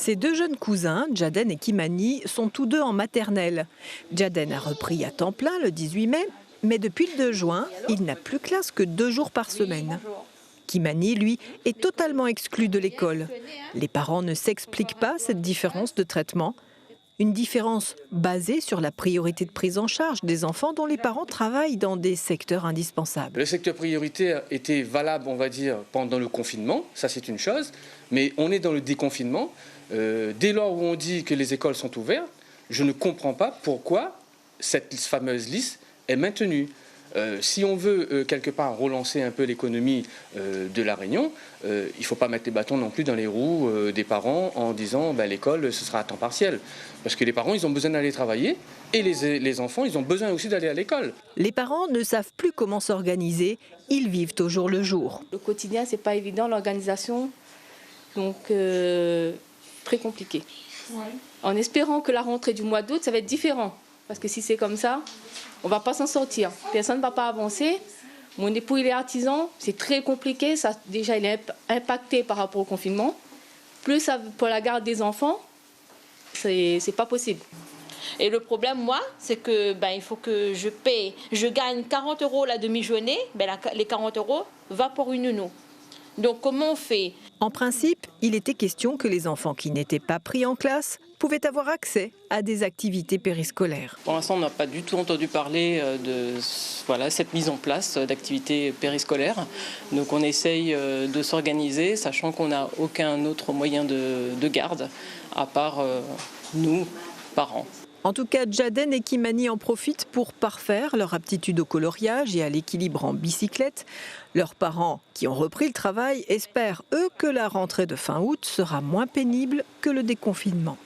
Ces deux jeunes cousins, Jaden et Kimani, sont tous deux en maternelle. Jaden a repris à temps plein le 18 mai, mais depuis le 2 juin, il n'a plus classe que 2 jours par semaine. Kimani, lui, est totalement exclu de l'école. Les parents ne s'expliquent pas cette différence de traitement. Une différence basée sur la priorité de prise en charge des enfants dont les parents travaillent dans des secteurs indispensables. Le secteur prioritaire était valable, on va dire, pendant le confinement, ça c'est une chose, mais on est dans le déconfinement. Dès lors où on dit que les écoles sont ouvertes, je ne comprends pas pourquoi cette fameuse liste est maintenue. Si on veut quelque part relancer un peu l'économie de La Réunion, il ne faut pas mettre les bâtons non plus dans les roues des parents en disant l'école ce sera à temps partiel. Parce que les parents ils ont besoin d'aller travailler et les enfants ils ont besoin aussi d'aller à l'école. Les parents ne savent plus comment s'organiser, ils vivent au jour le jour. Le quotidien c'est pas évident, l'organisation, donc très compliqué. Ouais. En espérant que la rentrée du mois d'août ça va être différent. Parce que si c'est comme ça, on ne va pas s'en sortir. Personne ne va pas avancer. Mon époux, il est artisan, c'est très compliqué. Ça, déjà, il est impacté par rapport au confinement. Plus pour la garde des enfants, c'est pas possible. Et le problème, moi, c'est que il faut que je paye. Je gagne 40 € la demi-journée. Les 40 € vont pour une nounou. Donc, comment on fait? En principe, il était question que les enfants qui n'étaient pas pris en classe pouvaient avoir accès à des activités périscolaires. Pour l'instant, on n'a pas du tout entendu parler de cette mise en place d'activités périscolaires. Donc on essaye de s'organiser, sachant qu'on n'a aucun autre moyen de garde, à part nous, parents. En tout cas, Jaden et Kimani en profitent pour parfaire leur aptitude au coloriage et à l'équilibre en bicyclette. Leurs parents, qui ont repris le travail, espèrent, eux, que la rentrée de fin août sera moins pénible que le déconfinement.